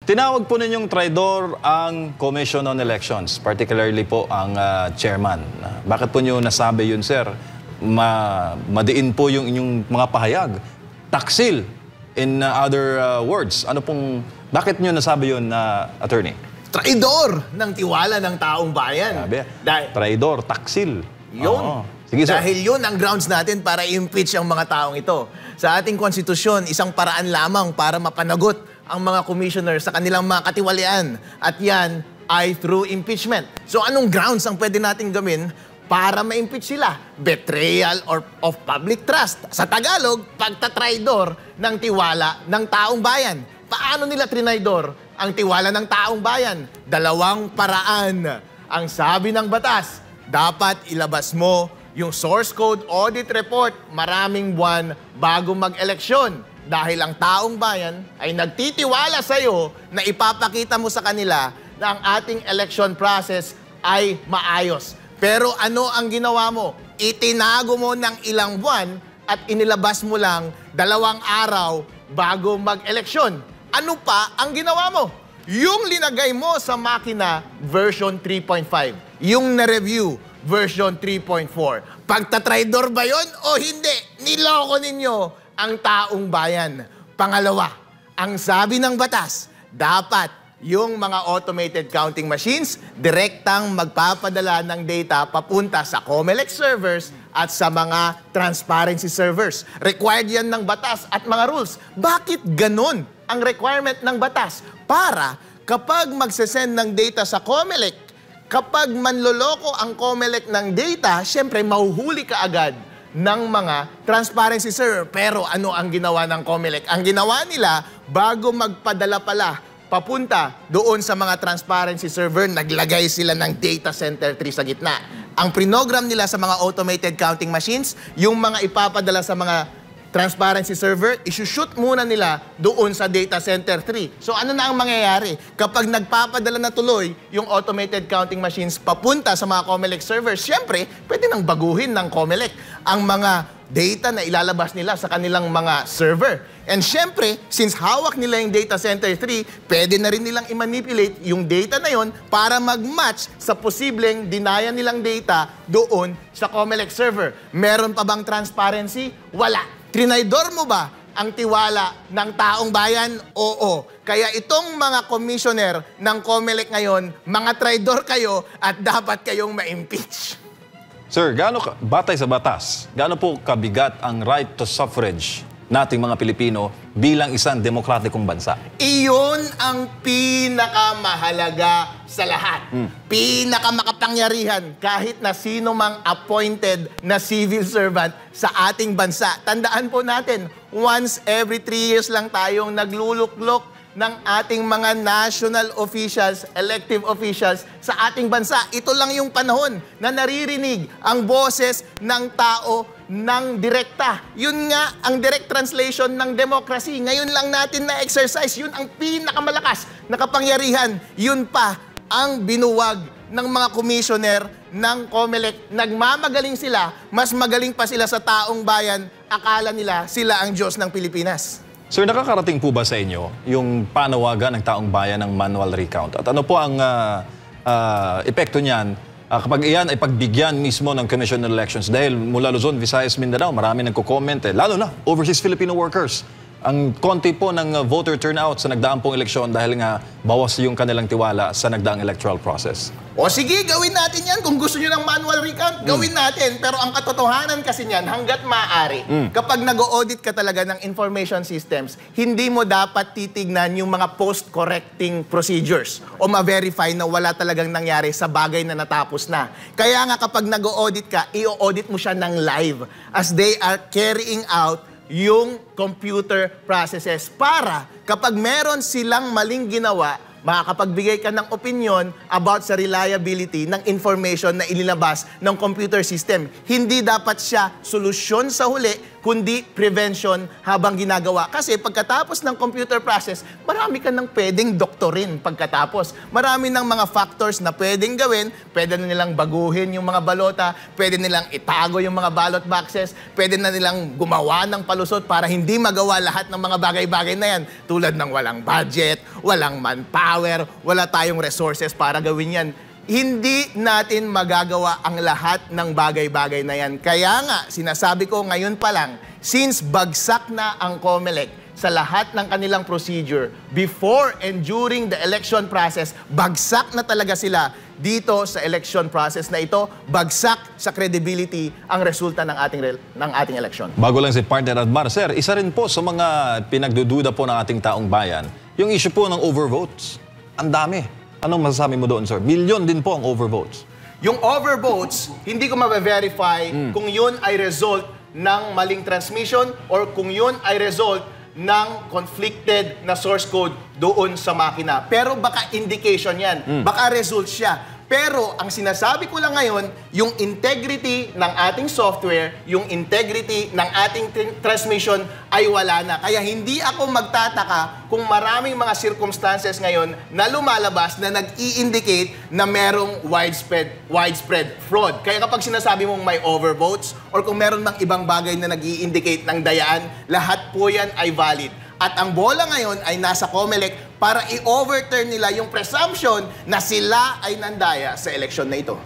Tinawag po ninyong traidor ang Commission on Elections, particularly po ang chairman. Bakit po niyo nasabi yun, sir? Madiin po yung inyong mga pahayag. Taksil, in other words. Bakit niyo nasabi yun, attorney? Traidor ng tiwala ng taong bayan. Sabi, traidor, taksil. Yun. Sige, sir. Dahil yun ang grounds natin para i-impeach ang mga taong ito. Sa ating konstitusyon, isang paraan lamang para mapanagot ang mga commissioners sa kanilang mga katiwalian. At yan ay through impeachment. So anong grounds ang pwede natin gawin para ma-impeach sila? Betrayal of public trust. Sa Tagalog, pagtatraidor ng tiwala ng taong bayan. Paano nila trinaidor ang tiwala ng taong bayan? Dalawang paraan. Ang sabi ng batas, dapat ilabas mo yung source code audit report maraming buwan bago mag-eleksyon. Dahil ang taong bayan ay nagtitiwala sa iyo na ipapakita mo sa kanila na ang ating election process ay maayos. Pero ano ang ginawa mo? Itinago mo ng ilang buwan at inilabas mo lang 2 araw bago mag-eleksyon. Ano pa ang ginawa mo? Yung linagay mo sa makina version 3.5. Yung na-review version 3.4. Pagtatraidor ba yun o hindi? Niloko ninyo ang taong bayan. Pangalawa, ang sabi ng batas, dapat yung mga automated counting machines direktang magpapadala ng data papunta sa COMELEC servers at sa mga transparency servers. Required yan ng batas at mga rules. Bakit ganun ang requirement ng batas? Para kapag magsesend ng data sa COMELEC, kapag manloloko ang COMELEC ng data, syempre mahuhuli ka agad ng mga transparency server. Pero ano ang ginawa ng COMELEC? Ang ginawa nila, bago magpadala pala papunta doon sa mga transparency server, naglagay sila ng data center 3 sa gitna. Ang prinogram nila sa mga automated counting machines, yung mga ipapadala sa mga transparency server, isushoot muna nila doon sa data center 3. So ano na ang mangyayari? Kapag nagpapadala na tuloy yung automated counting machines papunta sa mga COMELEC servers, syempre, pwede nang baguhin ng COMELEC ang mga data na ilalabas nila sa kanilang mga server. And syempre, since hawak nila yung data center 3, pwede na rin nilang i-manipulate yung data na yon para mag-match sa posibleng dinayan nilang data doon sa COMELEC server. Meron pa bang transparency? Wala. Trinaidor mo ba ang tiwala ng taong bayan? Oo. Kaya itong mga commissioner ng COMELEC ngayon, mga traidor kayo at dapat kayong ma-impeach. Sir, batay sa batas, gaano po kabigat ang right to suffrage nating mga Pilipino bilang isang demokratikong bansa? Iyon ang pinakamahalaga sa lahat. Pinakamakapangyarihan kahit na sino mang appointed na civil servant sa ating bansa. Tandaan po natin, once every 3 years lang tayong nagluluklok ng ating mga national officials, elective officials sa ating bansa. Ito lang yung panahon na naririnig ang boses ng tao ng direkta. Yun nga ang direct translation ng democracy. Ngayon lang natin na-exercise. Yun ang pinakamalakas na kapangyarihan. Yun pa ang binuwag ng mga commissioner ng COMELEC. Nagmamagaling sila, mas magaling pa sila sa taong bayan. Akala nila sila ang Diyos ng Pilipinas. Sir, nakakarating po ba sa inyo yung panawagan ng taong bayan ng manual recount? At ano po ang epekto niyan kapag iyan ay pagbigyan mismo ng Commission on Elections? Dahil mula Luzon, Visayas, Mindanao, marami nagko-comment lalo na overseas Filipino workers. Ang konti po ng voter turnout sa nagdaang pong eleksyon dahil nga bawas yung kanilang tiwala sa nagdaang electoral process. O sige, gawin natin yan. Kung gusto nyo ng manual recount, gawin natin. Pero ang katotohanan kasi niyan, hanggat maaari, kapag nag-audit ka talaga ng information systems, hindi mo dapat titignan yung mga post-correcting procedures o ma-verify na wala talagang nangyari sa bagay na natapos na. Kaya nga kapag nag-audit ka, i-audit mo siya ng live as they are carrying out yung computer processes para kapag meron silang maling ginawa, makakapagbigay ka ng opinion about sa reliability ng information na inilabas ng computer system. Hindi dapat siya solusyon sa huli, kundi prevention habang ginagawa. Kasi pagkatapos ng computer process, marami ka nang pwedeng doktorin pagkatapos. Marami ng mga factors na pwedeng gawin. Pwede na nilang baguhin yung mga balota, pwede nilang itago yung mga ballot boxes, pwede na nilang gumawa ng palusot para hindi magawa lahat ng mga bagay-bagay na yan. Tulad ng walang budget, walang manpower, wala tayong resources para gawin yan. Hindi natin magagawa ang lahat ng bagay-bagay na yan. Kaya nga, sinasabi ko ngayon pa lang, since bagsak na ang COMELEC sa lahat ng kanilang procedure, before and during the election process, bagsak na talaga sila dito sa election process na ito, bagsak sa credibility ang resulta ng ating election. Bago lang si partner Admar, sir, isa rin po sa mga pinagdududa po ng ating taong bayan, yung issue po ng overvotes. Ang dami. Anong masasabi mo doon, sir? Bilyon din po ang overvotes. Yung overvotes, hindi ko ma-verify kung yun ay result ng maling transmission or kung yun ay result ng conflicted na source code doon sa makina. Pero baka indication yan. Baka result siya. Pero ang sinasabi ko lang ngayon, yung integrity ng ating software, yung integrity ng ating transmission ay wala na. Kaya hindi ako magtataka kung maraming mga circumstances ngayon na lumalabas na nag-i-indicate na merong widespread fraud. Kaya kapag sinasabi mong may overvotes or kung meron mang ibang bagay na nag-i-indicate ng dayaan, lahat po yan ay valid. At ang bola ngayon ay nasa COMELEC para i-overturn nila yung presumption na sila ay nandaya sa eleksyon na ito.